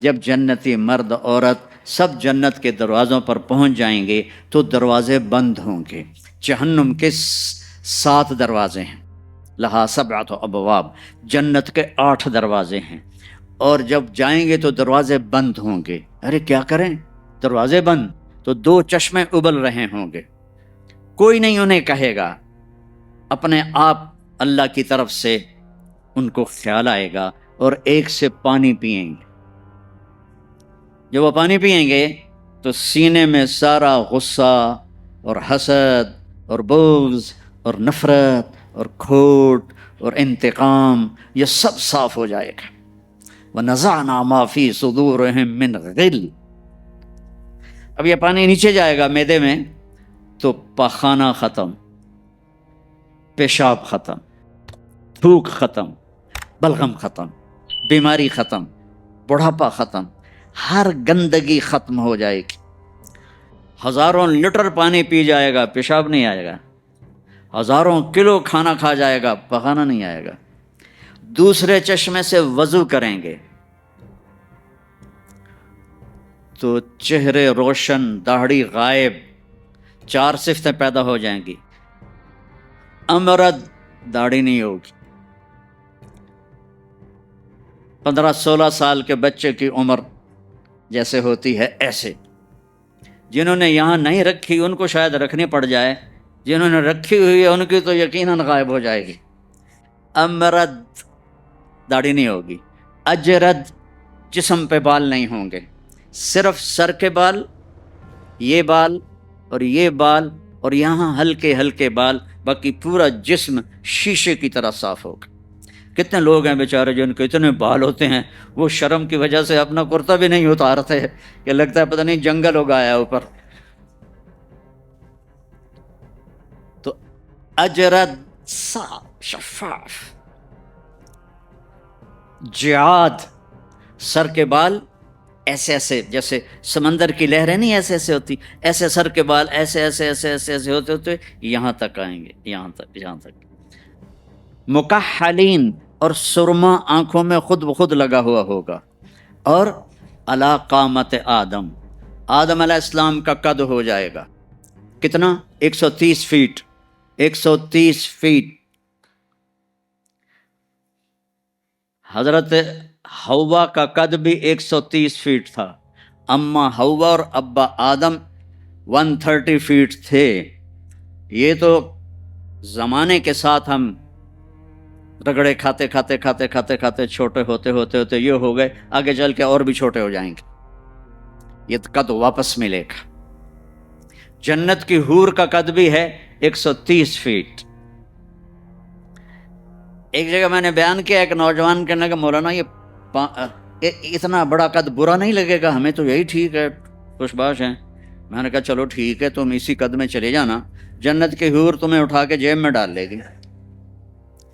جب جنتی مرد عورت سب جنت کے دروازوں پر پہنچ جائیں گے تو دروازے بند ہوں گے۔ جہنم کے 7 دروازے ہیں، لہا 7 ابواب، جنت کے 8 دروازے ہیں، اور جب جائیں گے تو دروازے بند ہوں گے۔ ارے کیا کریں، دروازے بند تو 2 چشمے ابل رہے ہوں گے، کوئی نہیں انہیں کہے گا، اپنے آپ اللہ کی طرف سے ان کو خیال آئے گا اور ایک سے پانی پئیں گے۔ جب وہ پانی پئیں گے تو سینے میں سارا غصہ اور حسد اور بغض اور نفرت اور کھوٹ اور انتقام یہ سب صاف ہو جائے گا۔ وَنَزَعْنَا مَا فِي صُدُورِهِم مِّن غِلٍّ۔ اب یہ پانی نیچے جائے گا معدے میں تو پاخانہ ختم، پیشاب ختم، تھوک ختم، بلغم ختم، بیماری ختم، بڑھاپا ختم، ہر گندگی ختم ہو جائے گی۔ ہزاروں لیٹر پانی پی جائے گا، پیشاب نہیں آئے گا، ہزاروں کلو کھانا کھا جائے گا، پخانا نہیں آئے گا۔ دوسرے چشمے سے وضو کریں گے تو چہرے روشن، داڑھی غائب، 4 صفتیں پیدا ہو جائیں گی۔ امرد، داڑھی نہیں ہوگی۔ 15-16 سال کے بچے کی عمر جیسے ہوتی ہے ایسے، جنہوں نے یہاں نہیں رکھی ان کو شاید رکھنی پڑ جائے، جنہوں نے رکھی ہوئی ہے ان کی تو یقیناً غائب ہو جائے گی۔ امرد، داڑھی نہیں ہوگی۔ اجرد، جسم پہ بال نہیں ہوں گے، صرف سر کے بال، یہ بال اور یہ بال اور یہاں ہلکے ہلکے بال، باقی پورا جسم شیشے کی طرح صاف ہوگا۔ کتنے لوگ ہیں بیچارے جن کے اتنے بال ہوتے ہیں وہ شرم کی وجہ سے اپنا کرتا بھی نہیں اتارتے، کہ لگتا ہے پتہ نہیں جنگل اگایا اوپر۔ تو اجرد، صاف، شفاف۔ جعاد، سر کے بال ایسے ایسے، جیسے سمندر کی لہریں نہیں ایسے ایسے ہوتی، ایسے سر کے بال ایسے ایسے ایسے ایسے ایسے ہوتے ہوتے یہاں تک آئیں گے، یہاں تک۔ مکحلین، اور سرما آنکھوں میں خود بخود لگا ہوا ہوگا۔ اور علی قامت آدم، آدم علیہ السلام کا قد ہو جائے گا کتنا؟ 130 فیٹ، 130 فیٹ۔ حضرت حوا کا قد بھی 130 فیٹ تھا، اما حوا اور ابا آدم 130 فیٹ تھے۔ یہ تو زمانے کے ساتھ ہم رگڑے کھاتے کھاتے کھاتے کھاتے کھاتے چھوٹے ہوتے ہوتے ہوتے یہ ہو گئے، آگے چل کے اور بھی چھوٹے ہو جائیں گے، یہ قد واپس ملے گا۔ جنت کی حور کا قد بھی ہے 130 فیٹ۔ ایک جگہ میں نے بیان کیا، ایک نوجوان کہنے لگا مولانا یہ اتنا بڑا قد برا نہیں لگے گا، ہمیں تو یہی ٹھیک ہے، خوش باش ہیں۔ میں نے کہا چلو ٹھیک ہے، تم اسی قد میں چلے جانا، جنت کی حور تمہیں اٹھا کے جیب میں ڈال لے گی،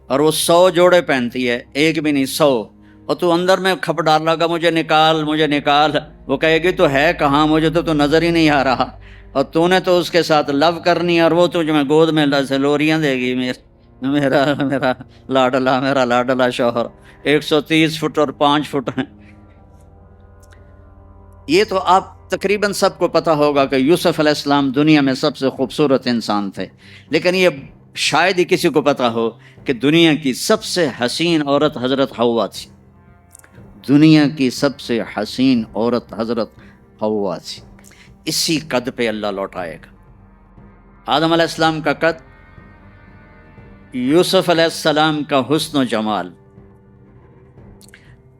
اور وہ 100 جوڑے پہنتی ہے، ایک بھی نہیں 100، اور تو اندر میں کھپ ڈال لگا مجھے نکال مجھے نکال، وہ کہے گی تو ہے کہاں، مجھے تو نظر ہی نہیں آ رہا، اور تو نے تو اس کے ساتھ لو کرنی ہے، اور وہ تجھے گود میں لوریاں دے گی، میرا لاڈلا شوہر۔ 130 فٹ اور 5 فٹ ہیں۔ یہ تو آپ تقریباً سب کو پتہ ہوگا کہ یوسف علیہ السلام دنیا میں سب سے خوبصورت انسان تھے، لیکن یہ شاید ہی کسی کو پتہ ہو کہ دنیا کی سب سے حسین عورت حضرت حوا تھی۔ دنیا کی سب سے حسین عورت حضرت حوا تھی۔ اسی قد پہ اللہ لوٹائے گا۔ آدم علیہ السلام کا قد، یوسف علیہ السلام کا حسن و جمال،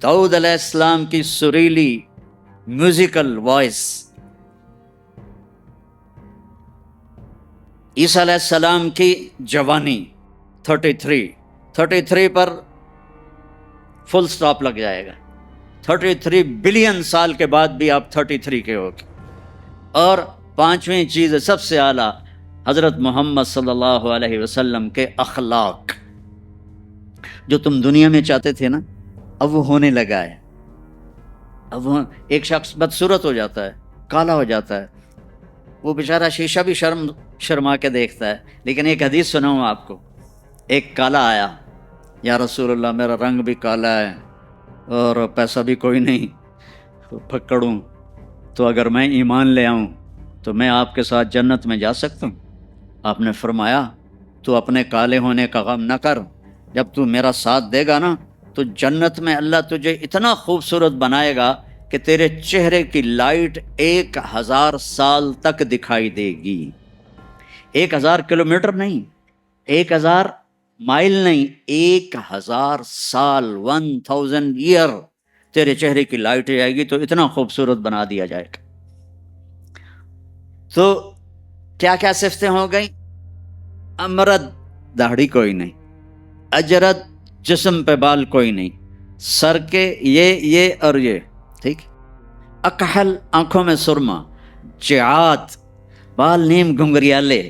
داؤد علیہ السلام کی سریلی میوزیکل وائس، عیسیٰ علیہ السلام کی جوانی 33 پر فل سٹاپ لگ جائے گا۔ 33 بلین سال کے بعد بھی آپ 33 کے ہوگے۔ اور 5ویں چیز سب سے اعلیٰ، حضرت محمد صلی اللہ علیہ وسلم کے اخلاق، جو تم دنیا میں چاہتے تھے نا، اب وہ ہونے لگا ہے۔ اب وہ ایک شخص بدصورت ہو جاتا ہے، کالا ہو جاتا ہے، وہ بیچارہ شیشہ بھی شرما کے دیکھتا ہے، لیکن ایک حدیث سناؤں آپ کو۔ ایک کالا آیا، یا رسول اللہ میرا رنگ بھی کالا ہے اور پیسہ بھی کوئی نہیں، پکڑوں تو اگر میں ایمان لے آؤں تو میں آپ کے ساتھ جنت میں جا سکتا ہوں؟ آپ نے فرمایا تو اپنے کالے ہونے کا غم نہ کر، جب تو میرا ساتھ دے گا نا تو جنت میں اللہ تجھے اتنا خوبصورت بنائے گا کہ تیرے چہرے کی لائٹ 1000 سال تک دکھائی دے گی۔ 1000 کلومیٹر نہیں، 1000 مائل نہیں، 1000 سال، 1000 ایئر تیرے چہرے کی لائٹ جائے گی تو اتنا خوبصورت بنا دیا جائے گا۔ تو کیا کیا صفتیں ہو گئیں؟ امرد، داڑھی کوئی نہیں، اجرد، جسم پہ بال کوئی نہیں، سر کے یہ اور یہ، ٹھیک، اکحل، آنکھوں میں سرما، جعات، بال نیم گھنگریالے،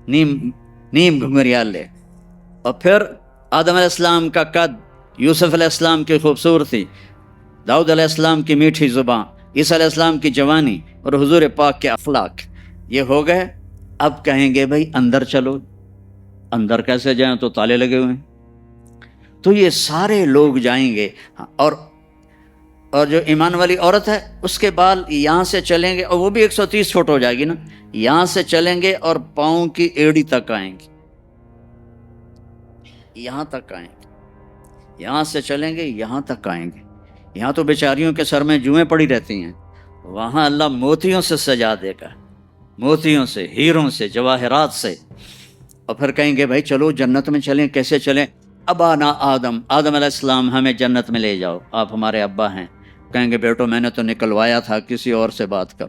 نیم گھنگریالے، اور پھر آدم علیہ السلام کا قد، یوسف علیہ السلام کی خوبصورتی، داؤد علیہ السلام کی میٹھی زبان، عیسیٰ علیہ السلام کی جوانی اور حضور پاک کے اخلاق، یہ ہو گئے۔ اب کہیں گے بھائی اندر چلو، اندر کیسے جائیں؟ تو تالے لگے ہوئے ہیں۔ تو یہ سارے لوگ جائیں گے، اور جو ایمان والی عورت ہے اس کے بال یہاں سے چلیں گے، اور وہ بھی 130 فٹ ہو جائے گی نا، یہاں سے چلیں گے اور پاؤں کی ایڑی تک آئیں گے، یہاں تک آئیں گے، یہاں سے چلیں گے یہاں تک آئیں گے۔ یہاں تو بیچاریوں کے سر میں جوئیں پڑی رہتی ہیں، وہاں اللہ موتیوں سے سجا دے گا، موتیوں سے، ہیروں سے، جواہرات سے۔ اور پھر کہیں گے بھائی چلو جنت میں چلیں، کیسے چلیں؟ ابانا آدم علیہ السلام ہمیں جنت میں لے جاؤ، آپ ہمارے ابا ہیں۔ کہیں گے بیٹو میں نے تو نکلوایا تھا، کسی اور سے بات کر۔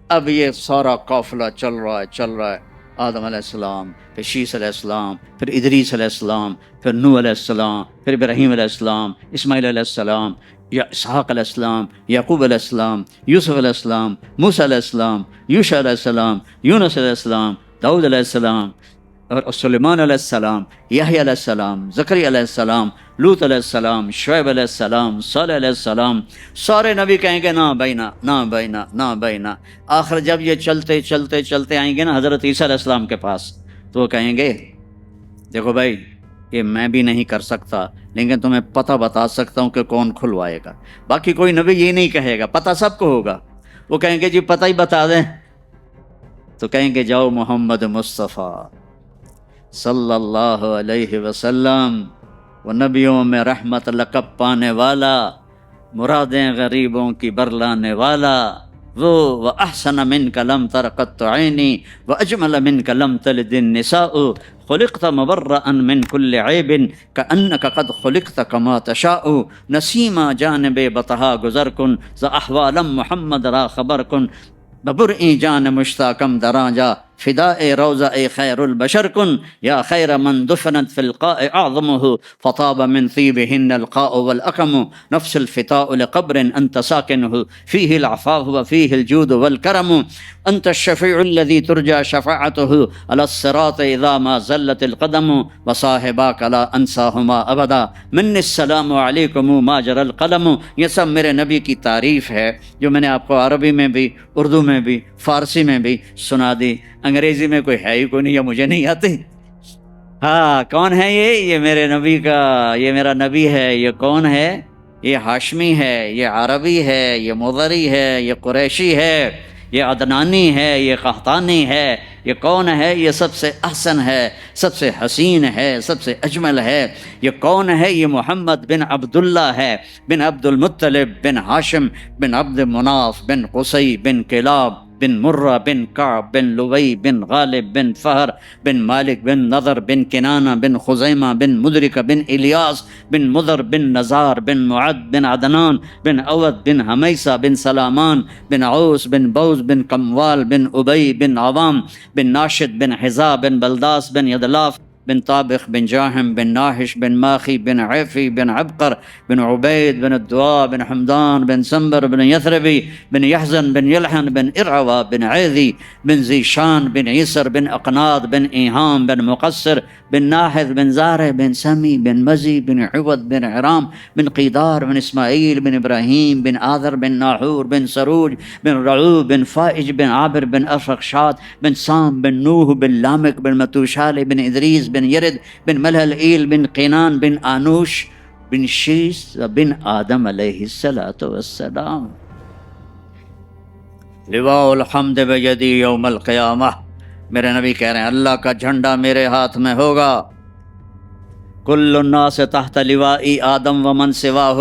اب یہ سارا قافلہ چل رہا ہے، آدم علیہ السلام، پھر شیس علیہ السلام، پھر ادریس علیہ السلام، پھر نوح علیہ السلام، پھر ابراہیم علیہ السلام، اسماعیل علیہ السلام، یا اسحاق علیہ السلام، یعقوب علیہ السلام، یوسف علیہ السلام، موسیٰ علیہ السلام، یوشع علیہ السلام، یونس علیہ السلام، داؤد علیہ السلام، اور سلیمان علیہ السلام، یحییٰ علیہ السلام، زکریا علیہ السلام، لوط علیہ السلام، شعیب علیہ السلام، صالح علیہ السلام۔ سارے نبی کہیں گے نا بینا، نا بینا، نا بینا۔ آخر جب یہ چلتے چلتے چلتے آئیں گے نا حضرت عیسیٰ علیہ السلام کے پاس، تو وہ کہیں گے دیکھو بھائی یہ میں بھی نہیں کر سکتا، لیکن تمہیں پتہ بتا سکتا ہوں کہ کون کھلوائے گا۔ باقی کوئی نبی یہ نہیں کہے گا، پتہ سب کو ہوگا۔ وہ کہیں گے جی پتہ ہی بتا دیں، تو کہیں گے جاؤ محمد مصطفیٰ صلی اللہ علیہ وسلم، وہ نبیوں میں رحمت لقب پانے والا، مرادیں غریبوں کی برلانے والا، وہ وَأَحْسَنَ مِنْكَ لَمْ تَرَ قَطُّ عَيْنِي وَأَجْمَلَ مِنْكَ لَمْ تَلِدِ النِّسَاءُ خُلِقْتَ مُبَرَّأً مِنْ كُلِّ عَيْبٍ كَأَنَّكَ قَدْ خُلِقْتَ كَمَا تَشَاءُ نسیما جانب بطہا گزر کن ز احوالم محمد را خبر کن ببرئی جان مشتاقم دراجا فداء روضہ خیر البشر کن یا خیر من دفنت فی القاء اعظمہ فطاب من طیبہن القاء والاقم نفس الفتاء لقبر انت ساکنہ فیہ العفاء وفیہ الجود والکرم انت الشفیع الذی ترجى شفاعتہ علی الصراط اذا ما زلت القدم وصاحباک لا انساہما ابدا من السلام علیکم ما جرى القلم۔ یہ سب میرے نبی کی تعریف ہے جو میں نے آپ کو عربی میں بھی، اردو میں بھی، فارسی میں بھی سنا دی۔ انگریزی میں کوئی ہے ہی کوئی نہیں، یا مجھے نہیں آتی۔ ہاں کون ہے یہ میرے نبی کا، یہ میرا نبی ہے۔ یہ کون ہے؟ یہ ہاشمی ہے، یہ عربی ہے، یہ مضری ہے، یہ قریشی ہے، یہ عدنانی ہے، یہ قحطانی ہے۔ یہ کون ہے؟ یہ سب سے احسن ہے، سب سے حسین ہے، سب سے اجمل ہے۔ یہ کون ہے؟ یہ محمد بن عبداللہ ہے، بن عبد المطلب، بن ہاشم، بن عبد مناف، بن قصی، بن کلاب، بن مرہ، بن کعب، بن لوی، بن غالب، بن فہر، بن مالک، بن نضر، بن کنانہ، بن خزیمہ، بن مدرکہ، بن الیاس، بن مضر، بن نزار، بن معد، بن عدنان، بن عود، بن حمیسہ، بن سلامان، بن عوس، بن بوز، بن کموال، بن ابی، بن عوام، بن ناشد، بن حذا، بن بلداس، بن یدلاف، بن طابخ، بن جاہم، بن ناحش، بن ماخی، بن عیفی، بن عبقر، بن عبید، بن الدعاء، بن حمدان، بن سنبر، بن یثربی، بن یحزن، بن یلحن، بن ارعوا، بن عیذی، بن ذیشان، بن عیسر، بن اقناد، بن ایہام، بن مقصر، بن ناحذ، بن زارع، بن سمی، بن مزی، بن عوض، بن عرام، بن قیدار، بن اسماعیل، بن ابراہیم، بن آذر، بن ناحور، بن سروج، بن رعوب، بن فائج، بن عابر، بن ارفخشاد، بن سام، بن نوح، بن لامک، بن متوشال، بن ادریس، بن یرد، بن ملہل ایل، بن قینان، بن آنوش، بن شیس بن آدم علیہ الصلوۃ والسلام۔ لواء الحمد بیدی یوم القیامہ، میرے نبی کہہ رہے ہیں اللہ کا جھنڈا میرے ہاتھ میں ہوگا۔ کل الناس تحت لوائی آدم ومن سواہ،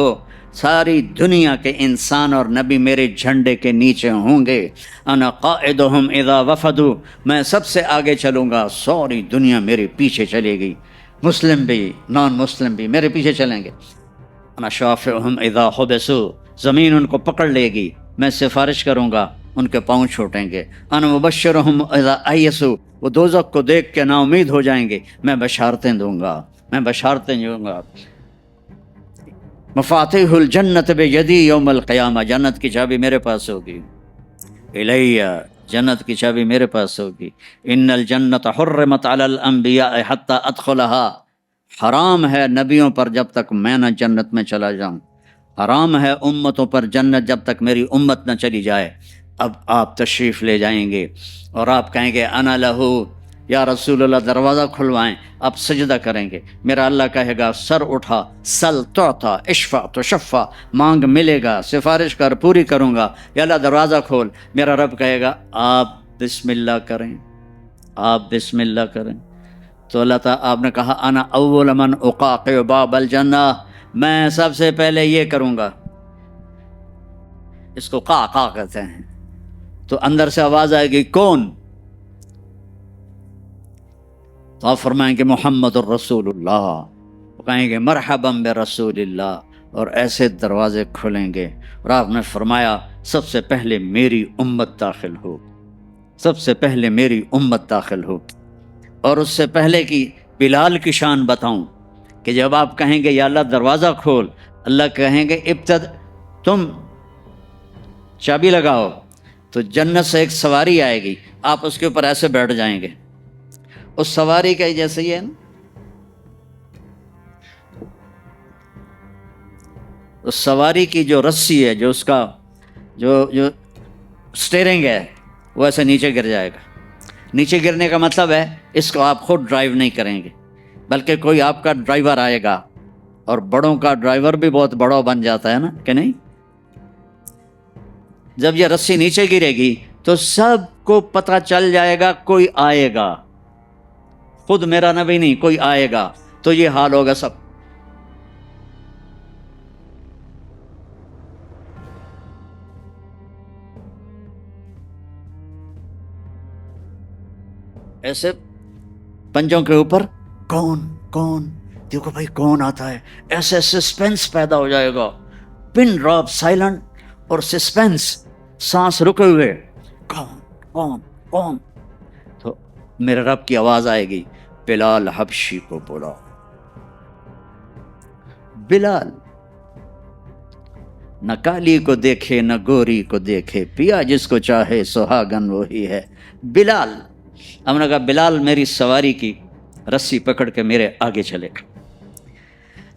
ساری دنیا کے انسان اور نبی میرے جھنڈے کے نیچے ہوں گے۔ انا قائدہم اذا وفدوا، میں سب سے آگے چلوں گا، ساری دنیا میرے پیچھے چلے گی، مسلم بھی نان مسلم بھی میرے پیچھے چلیں گے۔ انا شافعہم اذا حبسوا، زمین ان کو پکڑ لے گی، میں سفارش کروں گا، ان کے پاؤں چھوٹیں گے۔ انا مبشرہم اذا ایسوا، وہ دوزخ کو دیکھ کے نا امید ہو جائیں گے، میں بشارتیں دوں گا، میں بشارتیں دوں گا۔ مفاتیح الجنت بیدی یوم القیامہ، جنت کی چابی میرے پاس ہوگی۔ الیہ، جنت کی چابی میرے پاس ہوگی۔ ان الجنت حرمت علی الانبیاء حتی ادخلها، حرام ہے نبیوں پر جب تک میں نہ جنت میں چلا جاؤں، حرام ہے امتوں پر جنت جب تک میری امت نہ چلی جائے۔ اب آپ تشریف لے جائیں گے اور آپ کہیں گے انا لہو، یا رسول اللہ دروازہ کھلوائیں، آپ سجدہ کریں گے، میرا اللہ کہے گا سر اٹھا، سل تعطا، اشفع تشفع، مانگ ملے گا، سفارش کر پوری کروں گا، یا اللہ دروازہ کھول، میرا رب کہے گا آپ بسم اللہ کریں، آپ بسم اللہ کریں۔ تو اللہ تعالیٰ، آپ نے کہا انا اول من اقاقع باب الجنہ، میں سب سے پہلے یہ کروں گا، اس کو قاقع کہتے ہیں۔ تو اندر سے آواز آئے گی کون؟ تو آپ فرمائیں گے محمد الرسول اللہ، وہ کہیں گے مرحبا برسول اللہ، اور ایسے دروازے کھلیں گے۔ اور آپ نے فرمایا سب سے پہلے میری امت داخل ہو، سب سے پہلے میری امت داخل ہو۔ اور اس سے پہلے کی بلال کی شان بتاؤں کہ جب آپ کہیں گے یا اللہ دروازہ کھول، اللہ کہیں گے تم چابی لگاؤ، تو جنت سے ایک سواری آئے گی، آپ اس کے اوپر ایسے بیٹھ جائیں گے، اس سواری کا جیسے یہ ہے نا، اس سواری کی جو رسی ہے، جو اس کا جو سٹیئرنگ ہے، وہ ایسے نیچے گر جائے گا۔ نیچے گرنے کا مطلب ہے اس کو آپ خود ڈرائیو نہیں کریں گے، بلکہ کوئی آپ کا ڈرائیور آئے گا، اور بڑوں کا ڈرائیور بھی بہت بڑا بن جاتا ہے نا کہ نہیں؟ جب یہ رسی نیچے گرے گی تو سب کو پتہ چل جائے گا کوئی آئے گا، خود میرا نبی نہیں، کوئی آئے گا، تو یہ حال ہوگا سب۔ ایسے پنجوں کے اوپر کون دیکھو بھائی کون آتا ہے، ایسے سسپینس پیدا ہو جائے گا، پن ڈراپ سائلنٹ اور سسپینس، سانس رکے ہوئے، کون۔ تو میرے رب کی آواز آئے گی بلال حبشی کو بولا۔ بلال نہ کالی کو دیکھے نہ گوری کو دیکھے، پیا جس کو چاہے سہاگن وہی ہے۔ بلال، ہم نے کہا بلال میری سواری کی رسی پکڑ کے میرے آگے چلے گا،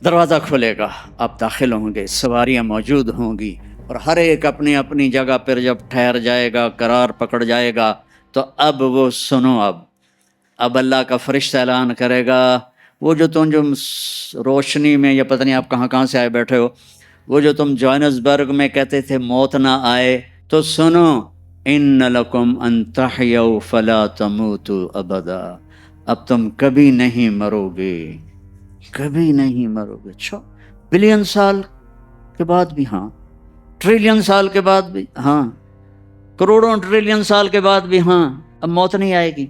دروازہ کھلے گا، آپ داخل ہوں گے، سواریاں موجود ہوں گی، اور ہر ایک اپنی اپنی جگہ پر جب ٹھہر جائے گا، قرار پکڑ جائے گا، تو اب وہ سنو، اب اللہ کا فرشتہ اعلان کرے گا، وہ جو تم جو روشنی میں، یا پتہ نہیں آپ کہاں سے آئے بیٹھے ہو، وہ جو تم جوہانسبرگ میں کہتے تھے موت نہ آئے، تو سنو ان لکم ان تحیوا فلا تموتوا ابدا، اب تم کبھی نہیں مرو گے، کبھی نہیں مرو گے۔ اچھا، بلین سال کے بعد بھی ہاں، ٹریلین سال کے بعد بھی ہاں، کروڑوں ٹریلین سال کے بعد بھی ہاں، اب موت نہیں آئے گی۔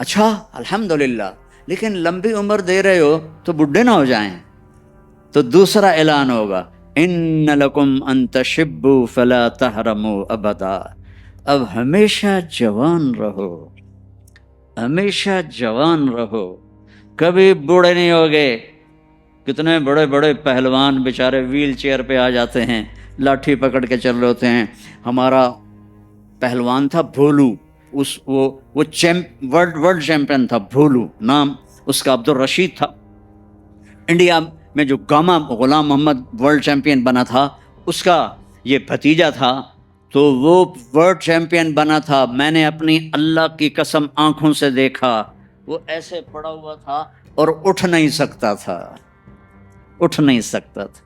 اچھا الحمدللہ، لیکن لمبی عمر دے رہے ہو تو بڈھے نہ ہو جائیں، تو دوسرا اعلان ہوگا ان لکم ان تشبوا فلا تحرموا ابدا، اب ہمیشہ جوان رہو، ہمیشہ جوان رہو، کبھی بوڑھے نہیں ہوگے۔ کتنے بڑے بڑے پہلوان بیچارے ویل چیئر پہ آ جاتے ہیں، لاٹھی پکڑ کے چل رہے ہوتے ہیں۔ ہمارا پہلوان تھا بھولو، وہ ورلڈ چیمپئن تھا، بھولو نام اس کا عبد الرشید تھا۔ انڈیا میں جو گاما غلام محمد ورلڈ چیمپئن بنا تھا، اس کا یہ بھتیجا تھا، تو وہ ورلڈ چیمپئن بنا تھا۔ میں نے اپنی اللہ کی قسم آنکھوں سے دیکھا، وہ ایسے پڑا ہوا تھا اور اٹھ نہیں سکتا تھا، اٹھ نہیں سکتا تھا.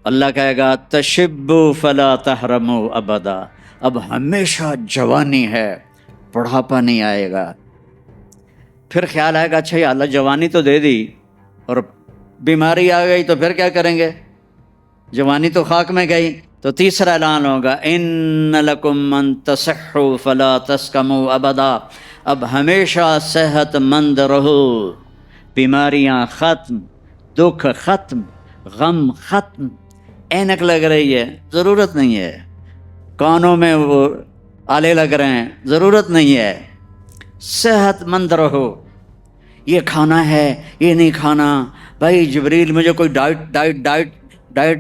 اللہ کہے گا تشبو فلا تحرمو ابدا، اب ہمیشہ جوانی ہے، بڑھاپا نہیں آئے گا. پھر خیال آئے گا اچھا یا اللہ جوانی تو دے دی اور بیماری آ گئی تو پھر کیا کریں گے، جوانی تو خاک میں گئی. تو تیسرا اعلان ہوگا ان لکم من تصحوا فلا تسقموا ابدا، اب ہمیشہ صحت مند رہو، بیماریاں ختم، دکھ ختم، غم ختم. اینک لگ رہی ہے، ضرورت نہیں ہے. کانوں میں وہ آلے لگ رہے ہیں، ضرورت نہیں ہے. صحت مند رہو. یہ کھانا ہے، یہ نہیں کھانا. بھائی جبریل مجھے کوئی ڈائٹ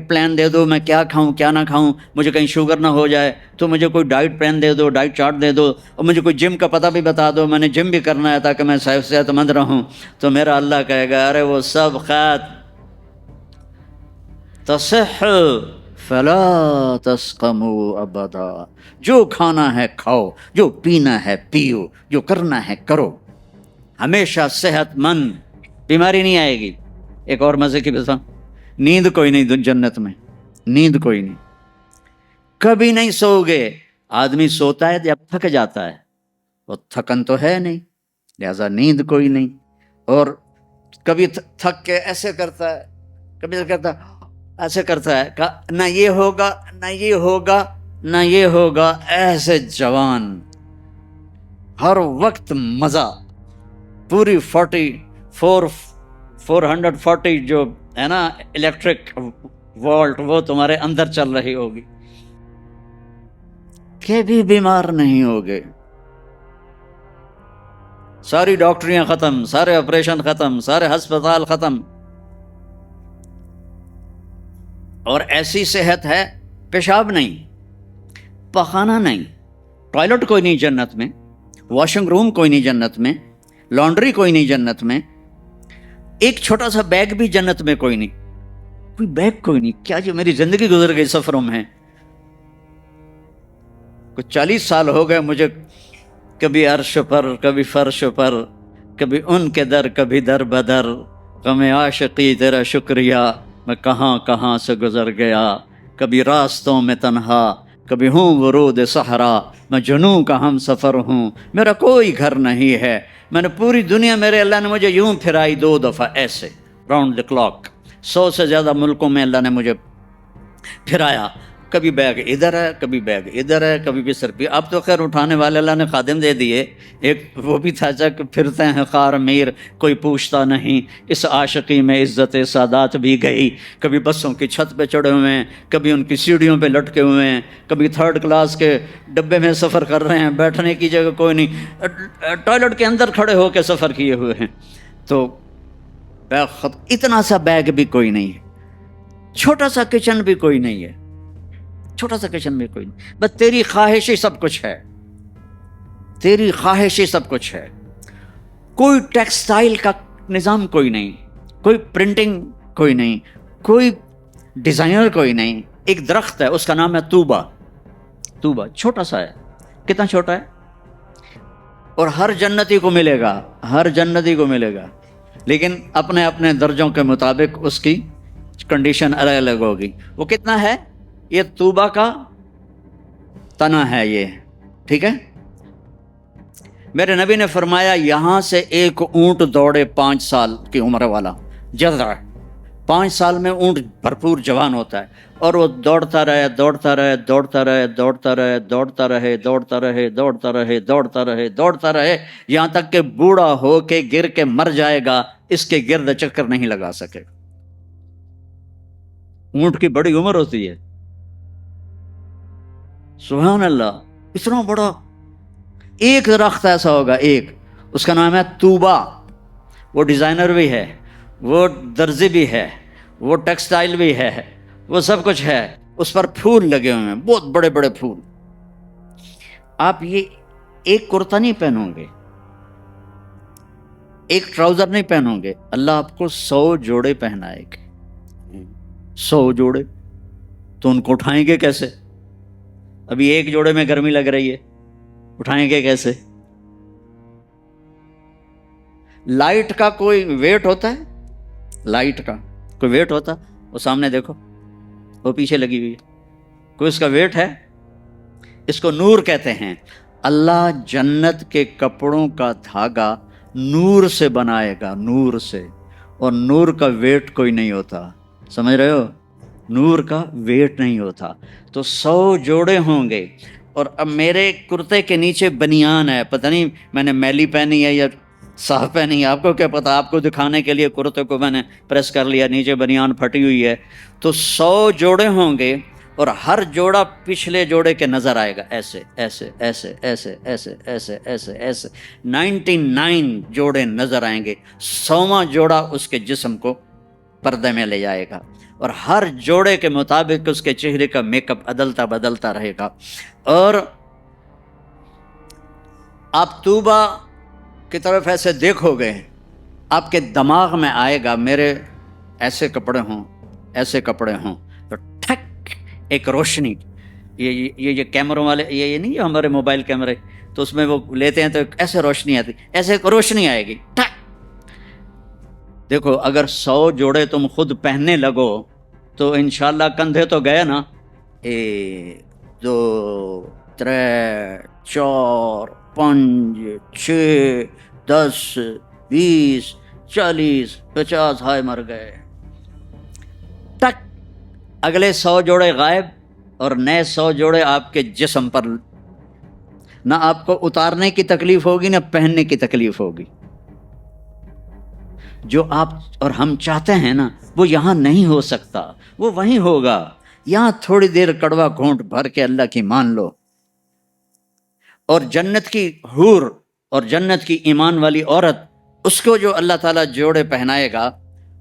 پلان دے دو، میں کیا کھاؤں کیا نہ کھاؤں، مجھے کہیں شوگر نہ ہو جائے تو مجھے کوئی ڈائٹ پلان دے دو، ڈائٹ چارٹ دے دو، اور مجھے کوئی جم کا پتہ بھی بتا دو، میں نے جم بھی کرنا ہے تاکہ میں صحت مند رہوں. تو میرا اللہ کہے گا ارے وہ سب خیر، تصح فلا تسقموا ابدا، جو کھانا ہے کھاؤ، جو پینا ہے پیو، جو کرنا ہے کرو، ہمیشہ صحت مند، بیماری نہیں آئے گی. ایک اور مزے کی بتا، نیند کوئی نہیں جنت میں، نیند کوئی نہیں، کبھی نہیں سو گے. آدمی سوتا ہے جب تھک جاتا ہے، وہ تھکن تو ہے نہیں، لہذا نیند کوئی نہیں. اور کبھی تھک کے ایسے کرتا ہے، کبھی کرتا ایسے کرتا ہے، نہ یہ ہوگا نہ یہ ہوگا نہ یہ ہوگا. ایسے جوان، ہر وقت مزہ، پوری 440 جو ہے نا الیکٹرک وولٹ، وہ تمہارے اندر چل رہی ہوگی، کبھی بیمار نہیں ہوگے. ساری ڈاکٹریاں ختم، سارے آپریشن ختم، سارے ہسپتال ختم. اور ایسی صحت ہے، پیشاب نہیں، پخانہ نہیں، ٹوائلٹ کوئی نہیں جنت میں، واشنگ روم کوئی نہیں جنت میں، لانڈری کوئی نہیں جنت میں، ایک چھوٹا سا بیگ بھی جنت میں کوئی نہیں، کوئی بیگ کوئی نہیں. کیا جو میری زندگی گزر گئی سفروں میں، کچھ 40 سال ہو گئے مجھے، کبھی عرش پر کبھی فرش پر، کبھی ان کے در کبھی در بدر، غم عاشقی تیرا شکریہ میں کہاں کہاں سے گزر گیا. کبھی راستوں میں تنہا، کبھی ہوں ورود صحرا، میں جنوں کا ہم سفر ہوں، میرا کوئی گھر نہیں ہے. میں نے پوری دنیا، میرے اللہ نے مجھے یوں پھرائی 2 دفعہ ایسے راؤنڈ دی کلاک، 100 سے زیادہ ملکوں میں اللہ نے مجھے پھرایا. کبھی بیگ ادھر ہے، کبھی بیگ ادھر ہے، کبھی بھی سر پہ. اب تو خیر اٹھانے والے اللہ نے خادم دے دیے، ایک وہ بھی تھا کہ پھرتے ہیں خار میر، کوئی پوچھتا نہیں. اس عاشقی میں عزت سادات بھی گئی. کبھی بسوں کی چھت پہ چڑھے ہوئے ہیں، کبھی ان کی سیڑھیوں پہ لٹکے ہوئے ہیں، کبھی 3rd کلاس کے ڈبے میں سفر کر رہے ہیں، بیٹھنے کی جگہ کوئی نہیں، ٹوائلٹ کے اندر کھڑے ہو کے سفر کیے ہوئے ہیں. تو اتنا سا بیگ بھی کوئی نہیں ہے، چھوٹا سا کچن بھی کوئی نہیں ہے، چھوٹا سا کچن بھی کوئی نہیں. بس تیری خواہش ہی سب کچھ ہے، تیری خواہش ہی سب کچھ ہے. کوئی ٹیکسٹائل کا نظام کوئی نہیں، کوئی پرنٹنگ کوئی نہیں، کوئی ڈیزائنر کوئی نہیں. ایک درخت ہے، اس کا نام ہے طوبہ. طوبہ چھوٹا سا ہے، کتنا چھوٹا ہے، اور ہر جنتی کو ملے گا، ہر جنتی کو ملے گا، لیکن اپنے اپنے درجوں کے مطابق اس کی کنڈیشن الگ الگ ہوگی. وہ کتنا ہے، یہ طوبہ کا تنا ہے یہ، ٹھیک ہے. میرے نبی نے فرمایا یہاں سے ایک اونٹ دوڑے 5 سال کی عمر والا، جذع 5 سال میں اونٹ بھرپور جوان ہوتا ہے، اور وہ دوڑتا رہے دوڑتا رہے دوڑتا رہے دوڑتا رہے دوڑتا رہے دوڑتا رہے دوڑتا رہے دوڑتا رہے دوڑتا رہے، یہاں تک کہ بوڑھا ہو کے گر کے مر جائے گا، اس کے گرد چکر نہیں لگا سکے. اونٹ کی بڑی عمر ہوتی ہے، سبحان اللہ. اتنا بڑا ایک درخت ایسا ہوگا، ایک، اس کا نام ہے طوبہ. وہ ڈیزائنر بھی ہے، وہ درزی بھی ہے، وہ ٹیکسٹائل بھی ہے، وہ سب کچھ ہے. اس پر پھول لگے ہوئے ہیں، بہت بڑے بڑے پھول. آپ یہ ایک کرتا نہیں پہنو گے، ایک ٹراؤزر نہیں پہنو گے، اللہ آپ کو 100 جوڑے پہنائے گے. 100 جوڑے تو ان کو اٹھائیں گے کیسے؟ ابھی ایک جوڑے میں گرمی لگ رہی ہے، اٹھائیں گے کیسے؟ لائٹ کا کوئی ویٹ ہوتا ہے؟ لائٹ کا کوئی ویٹ ہوتا؟ وہ سامنے دیکھو، وہ پیچھے لگی ہوئی ہے، کوئی اس کا ویٹ ہے؟ اس کو نور کہتے ہیں۔ اللہ جنت کے کپڑوں کا دھاگا نور سے بنائے گا، نور سے، اور نور کا ویٹ کوئی نہیں ہوتا، سمجھ رہے ہو؟ نور کا ویٹ نہیں ہوتا۔ تو 100 جوڑے ہوں گے، اور اب میرے کرتے کے نیچے بنیان ہے، پتہ نہیں میں نے میلی پہنی ہے یا صاف پہنی ہے، آپ کو کیا پتا، آپ کو دکھانے کے لیے کرتے کو میں نے پریس کر لیا، نیچے بنیان پھٹی ہوئی ہے۔ تو 100 جوڑے ہوں گے، اور ہر جوڑا پچھلے جوڑے کے نظر آئے گا، ایسے ایسے ایسے ایسے ایسے ایسے ایسے ایسے 99 جوڑے نظر آئیں گے، 100واں جوڑا اس کے جسم کو پردے میں لے جائے گا، اور ہر جوڑے کے مطابق اس کے چہرے کا میک اپ بدلتا رہے گا۔ اور آپ طوبہ کی طرف ایسے دیکھو گے، آپ کے دماغ میں آئے گا میرے ایسے کپڑے ہوں، ایسے کپڑے ہوں، تو ٹھک ایک روشنی، یہ کیمروں والے، یہ نہیں ہمارے موبائل کیمرے، تو اس میں وہ لیتے ہیں تو ایسے روشنی آتی، ایسے ایک روشنی آئے گی، ٹھک۔ دیکھو اگر 100 جوڑے تم خود پہننے لگو تو انشاءاللہ کندھے تو گئے نا، 1 2 3 4 5 6 10 20 40 50 ہائے مر گئے، ٹک، اگلے 100 جوڑے غائب، اور نئے 100 جوڑے آپ کے جسم پر۔ نہ آپ کو اتارنے کی تکلیف ہوگی، نہ پہننے کی تکلیف ہوگی۔ جو آپ اور ہم چاہتے ہیں نا، وہ یہاں نہیں ہو سکتا، وہ وہیں ہوگا۔ یہاں تھوڑی دیر کڑوا گھونٹ بھر کے اللہ کی مان لو، اور جنت کی حور اور جنت کی ایمان والی عورت، اس کو جو اللہ تعالیٰ جوڑے پہنائے گا،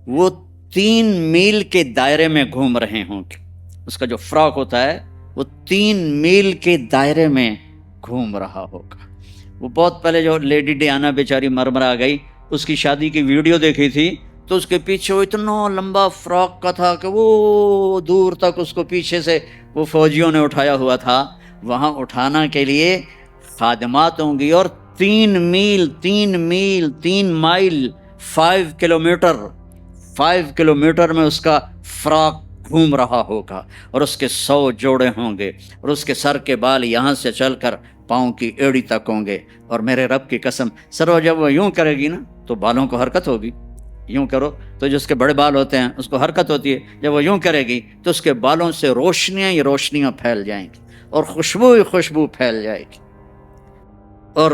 وہ 3 میل کے دائرے میں گھوم رہے ہوں گے۔ اس کا جو فراق ہوتا ہے وہ 3 میل کے دائرے میں گھوم رہا ہوگا۔ وہ بہت پہلے جو لیڈی ڈیانا بیچاری مرمرا گئی، اس کی شادی کی ویڈیو دیکھی تھی، تو اس کے پیچھے وہ اتنا لمبا فراق کا تھا کہ وہ دور تک اس کو پیچھے سے وہ فوجیوں نے اٹھایا ہوا تھا۔ وہاں اٹھانا کے لیے خادمات ہوں گی، اور 3 مائل 5 کلومیٹر میں اس کا فراق گھوم رہا ہوگا، اور اس کے 100 جوڑے ہوں گے، اور اس کے سر کے بال یہاں سے چل کر پاؤں کی ایڑی تک ہوں گے۔ اور میرے رب کی قسم، سرو جب وہ یوں کرے گی نا تو بالوں کو حرکت ہوگی، یوں کرو تو جس کے بڑے بال ہوتے ہیں اس کو حرکت ہوتی ہے، جب وہ یوں کرے گی تو اس کے بالوں سے روشنیاں ہی روشنیاں پھیل جائیں گی، اور خوشبو ہی خوشبو پھیل جائے گی۔ اور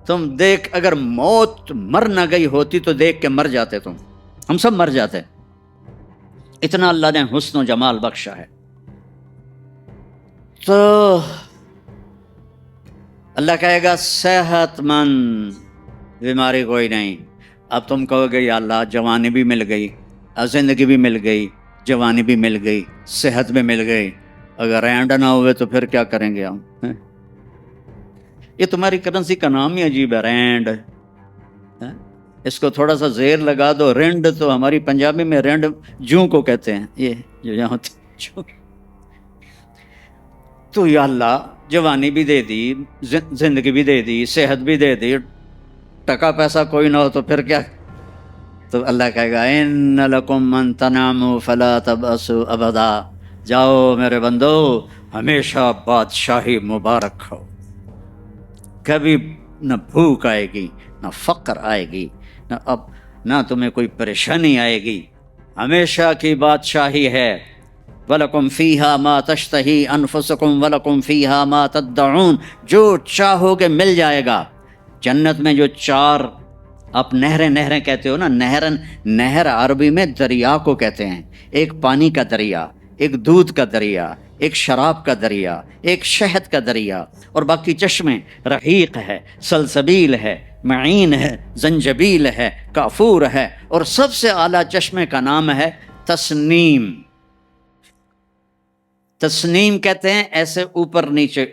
تم دیکھ، اگر موت مر نہ گئی ہوتی تو دیکھ کے مر جاتے، تم ہم سب مر جاتے، اتنا اللہ نے حسن و جمال بخشا ہے۔ تو اللہ کہے گا صحت مند، بیماری کوئی نہیں۔ اب تم کہو گے یا اللہ جوانی بھی مل گئی، زندگی بھی مل گئی، جوانی بھی مل گئی، صحت بھی مل گئی، اگر رینڈ نہ ہوئے تو پھر کیا کریں گے ہم؟ یہ تمہاری کرنسی کا نام ہی عجیب ہے، رینڈ۔ اس کو تھوڑا سا زیر لگا دو، رینڈ، تو ہماری پنجابی میں رینڈ جوں کو کہتے ہیں، یہ جو یہاں ہوتی۔ تو یا اللہ جوانی بھی دے دی، زندگی بھی دے دی، صحت بھی دے دی، ٹکا پیسہ کوئی نہ ہو تو پھر کیا؟ تو اللہ کہے گا ان لکم من تناموا فلا تبأسوا ابدا، جاؤ میرے بندو، ہمیشہ بادشاہی مبارک ہو، کبھی نہ بھوک آئے گی، نہ فقر آئے گی، نہ تمہیں کوئی پریشانی آئے گی، ہمیشہ کی بادشاہی ہے۔ وَلَكُمْ فِيهَا مَا تَشْتَهِي أَنفُسُكُمْ وَلَكُمْ فِيهَا مَا تَدَّعُونَ، جو چاہو گے مل جائے گا۔ جنت میں جو 4 آپ نہریں کہتے ہو نا، نہر عربی میں دریا کو کہتے ہیں، ایک پانی کا دریا، ایک دودھ کا دریا، ایک شراب کا دریا، ایک شہد کا دریا، اور باقی چشمے، رحیق ہے، سلسبیل ہے، معین ہے، زنجبیل ہے، کافور ہے، اور سب سے اعلیٰ چشمے کا نام ہے تسنیم۔ تسنیم کہتے ہیں ایسے اوپر نیچے